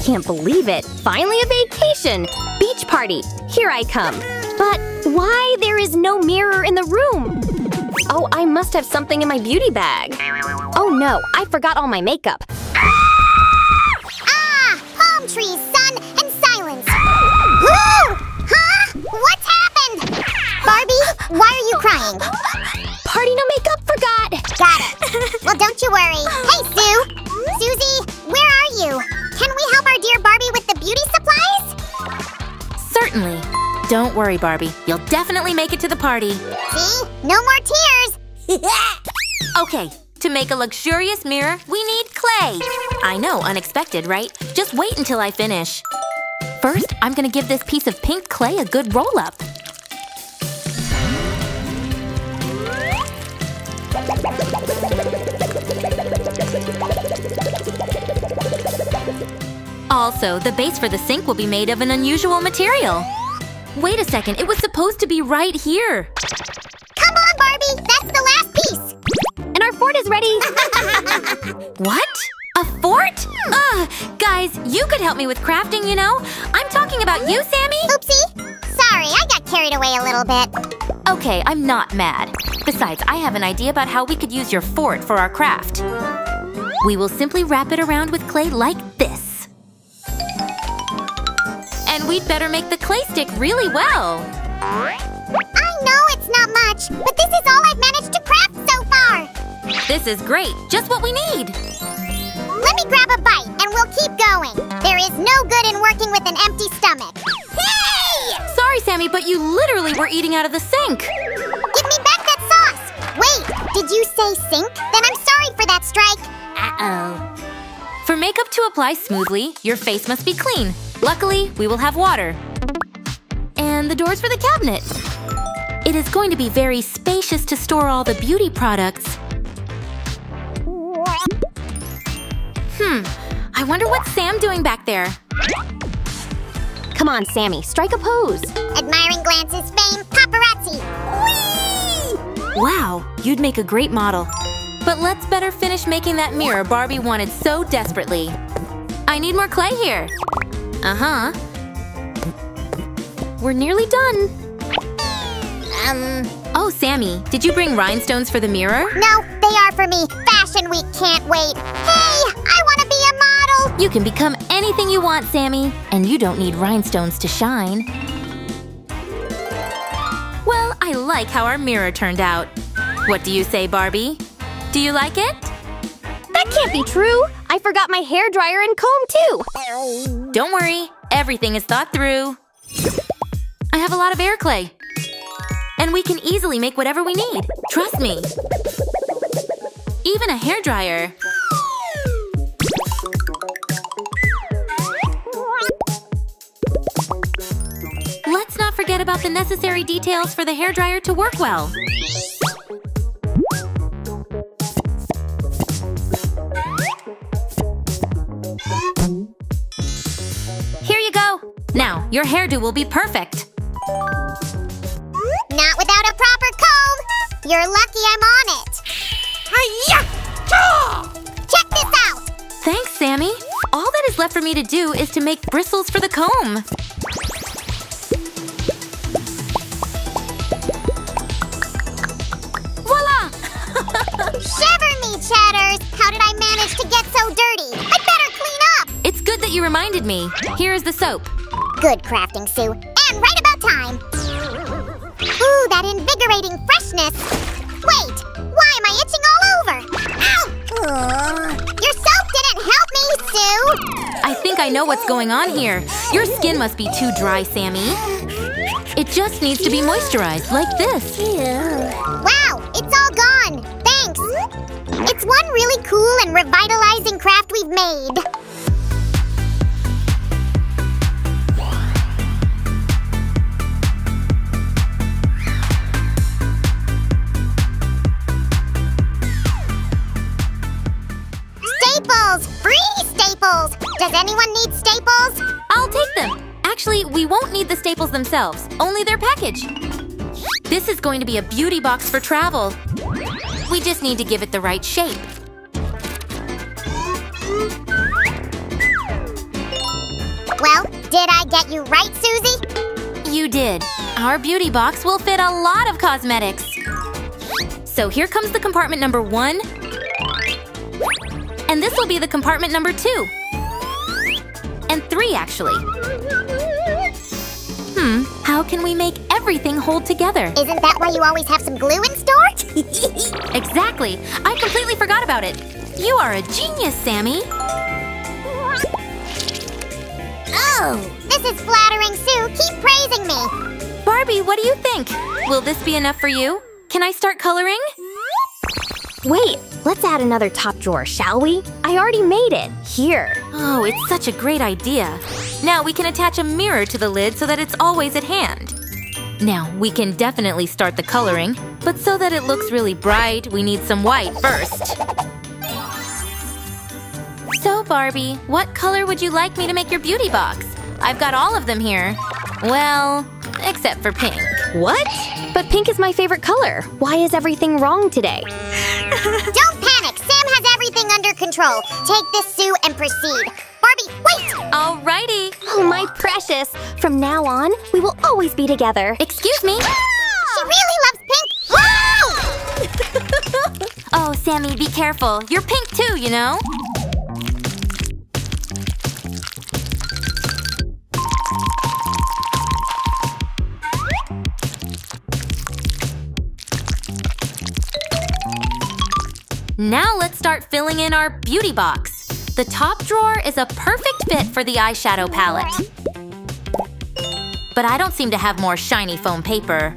can't believe it! Finally a vacation! Beach party! Here I come! But why there is no mirror in the room? Oh, I must have something in my beauty bag. Oh no, I forgot all my makeup. Ah! Palm trees, sun, and silence! Woo! Huh? What's happened? Barbie, why are you crying? Party no makeup, forgot! Got it. Well, don't you worry. Hey, Sue! Susie, where are you? Can we help our dear Barbie with the beauty supplies? Certainly. Don't worry, Barbie. You'll definitely make it to the party. See? No more tears! Okay, to make a luxurious mirror, we need clay. I know, unexpected, right? Just wait until I finish. First, I'm gonna give this piece of pink clay a good roll-up. Also, the base for the sink will be made of an unusual material. Wait a second, it was supposed to be right here. Come on, Barbie! That's the last piece! And our fort is ready! What? A fort? Ugh! Guys, you could help me with crafting, you know? I'm talking about you, Sammy! Oopsie! Sorry, I got carried away a little bit. Okay, I'm not mad. Besides, I have an idea about how we could use your fort for our craft. We will simply wrap it around with clay like this. And we'd better make the clay stick really well. I know it's not much, but this is all I've managed to craft so far. This is great, just what we need. Let me grab a bite and we'll keep going. There is no good in working with an empty stomach. Hey! Sorry, Sammy, but you literally were eating out of the sink. Give me back that sauce! Wait, did you say sink? Then I'm sorry for that strike. Uh-oh. For makeup to apply smoothly, your face must be clean. Luckily, we will have water. And the doors for the cabinet. It is going to be very spacious to store all the beauty products. I wonder what's Sam doing back there? Come on, Sammy, strike a pose! Admiring glances, fame, paparazzi. Whee! Wow, you'd make a great model. But let's better finish making that mirror Barbie wanted so desperately. I need more clay here. Uh-huh. We're nearly done. Oh, Sammy, did you bring rhinestones for the mirror? No, they are for me. Fashion Week can't wait. Hey, I want to be a model! You can become anything you want, Sammy. And you don't need rhinestones to shine. Well, I like how our mirror turned out. What do you say, Barbie? Do you like it? That can't be true! I forgot my hairdryer and comb, too! Don't worry, everything is thought through. I have a lot of air clay. And we can easily make whatever we need. Trust me. Even a hairdryer. Let's not forget about the necessary details for the hairdryer to work well. Here you go. Now, your hairdo will be perfect. Not without a proper comb. You're lucky I'm on it. Check this out. Thanks, Sammy. All that is left for me to do is to make bristles for the comb. Voila! Shiver me, Chatters. How did I manage to get so dirty? I'd better clean up. It's good that you reminded me. Here is the soap. Good crafting, Sue. And right about time. Ooh, that invigorating freshness. Wait, why am I itching all over? Ow! Your soap didn't help me, Sue. I think I know what's going on here. Your skin must be too dry, Sammy. It just needs to be moisturized, like this. Wow, it's all gone. Thanks. It's one really cool and revitalizing craft we've made. Staples! Free staples! Does anyone need staples? I'll take them. Actually, we won't need the staples themselves, only their package. This is going to be a beauty box for travel. We just need to give it the right shape. Did I get you right, Susie? You did. Our beauty box will fit a lot of cosmetics. So here comes the compartment number 1. And this will be the compartment number 2. And 3, actually. How can we make everything hold together? Isn't that why you always have some glue in store? Exactly. I completely forgot about it. You are a genius, Sammy. Oh, this is flattering, Sue. Keep praising me. Barbie, what do you think? Will this be enough for you? Can I start coloring? Wait, let's add another top drawer, shall we? I already made it. Here. Oh, it's such a great idea. Now we can attach a mirror to the lid so that it's always at hand. Now, we can definitely start the coloring, but so that it looks really bright, we need some white first. So, Barbie, what color would you like me to make your beauty box? I've got all of them here. Well, except for pink. What? But pink is my favorite color. Why is everything wrong today? Don't panic. Sam has everything under control. Take this, Sue, and proceed. Barbie, wait! Alrighty. Oh, my precious. From now on, we will always be together. Excuse me? She really loves pink. Wow! Oh, Sammy, be careful. You're pink too, you know? Now let's start filling in our beauty box. The top drawer is a perfect fit for the eyeshadow palette. But I don't seem to have more shiny foam paper.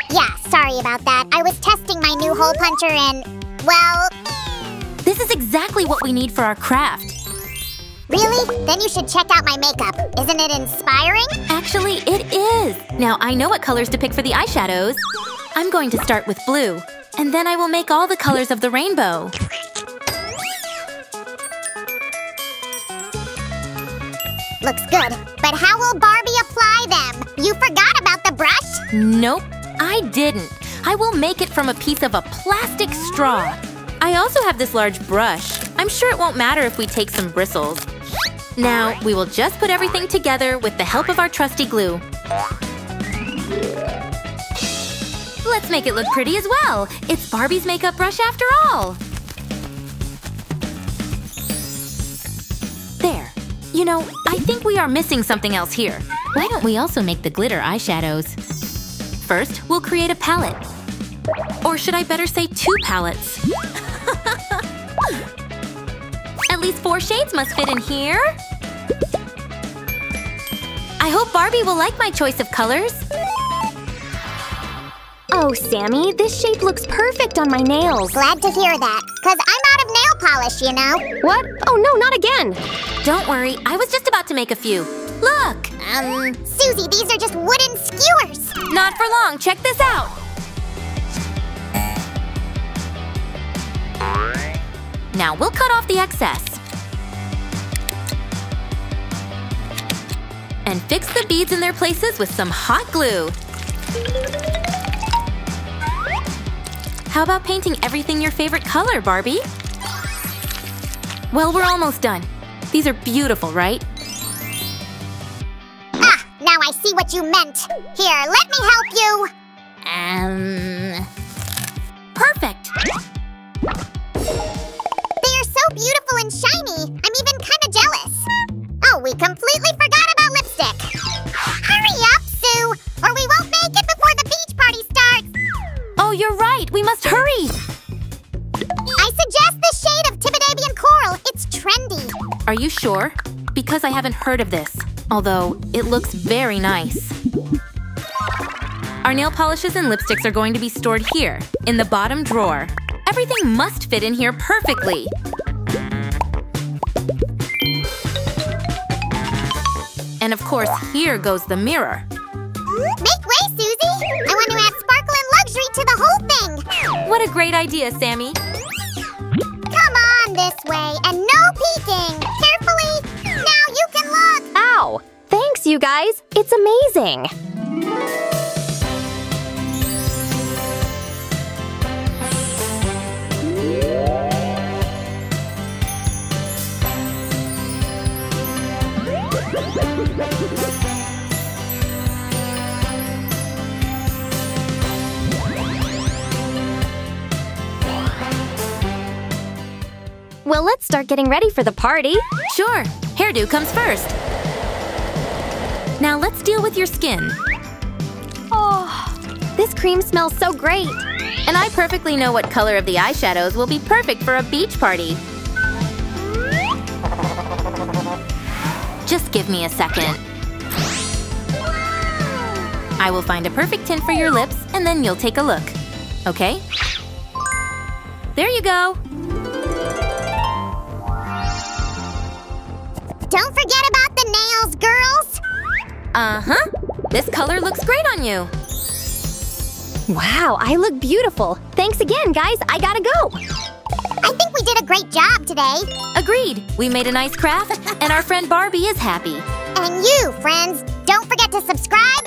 Yeah, sorry about that. I was testing my new hole puncher and, well… This is exactly what we need for our craft. Really? Then you should check out my makeup. Isn't it inspiring? Actually, it is. Now I know what colors to pick for the eyeshadows. I'm going to start with blue. And then I will make all the colors of the rainbow. Looks good. But how will Barbie apply them? You forgot about the brush? Nope, I didn't. I will make it from a piece of a plastic straw. I also have this large brush. I'm sure it won't matter if we take some bristles. Now, we will just put everything together with the help of our trusty glue. Let's make it look pretty as well. It's Barbie's makeup brush after all. There. You know, I think we are missing something else here. Why don't we also make the glitter eyeshadows? First, we'll create a palette. Or should I better say 2 palettes? At least 4 shades must fit in here. I hope Barbie will like my choice of colors. Oh, Sammy, this shape looks perfect on my nails. Glad to hear that, 'cause I'm out of nail polish, you know. What? Oh, no, not again. Don't worry, I was just about to make a few. Look! Susie, these are just wooden skewers. Not for long, check this out! Now we'll cut off the excess. And fix the beads in their places with some hot glue. How about painting everything your favorite color, Barbie? Well, we're almost done. These are beautiful, right? Ah, now I see what you meant. Here, let me help you. Perfect! They are so beautiful and shiny. I'm even kind of jealous. Oh, we completely forgot about lipstick. Hurry up, Sue, or we won't make it before the beach party starts. Oh, you're right! We must hurry! I suggest the shade of Tibetabian coral. It's trendy. Are you sure? Because I haven't heard of this. Although, it looks very nice. Our nail polishes and lipsticks are going to be stored here, in the bottom drawer. Everything must fit in here perfectly. And of course, here goes the mirror. Make way, Susie. I want to add sparkle and luxury to the whole thing. What a great idea, Sammy. Come on this way, and no peeking. Carefully. Now you can look. Ow! Thanks, you guys. It's amazing. Well, let's start getting ready for the party. Sure, hairdo comes first. Now let's deal with your skin. Oh, this cream smells so great. And I perfectly know what color of the eyeshadows will be perfect for a beach party. Just give me a second. I will find a perfect tint for your lips, and then you'll take a look. Okay? There you go! Don't forget about the nails, girls! Uh-huh! This color looks great on you! Wow, I look beautiful. Thanks again, guys. I gotta go. I think we did a great job today. Agreed! We made a nice craft, and our friend Barbie is happy. And you, friends, don't forget to subscribe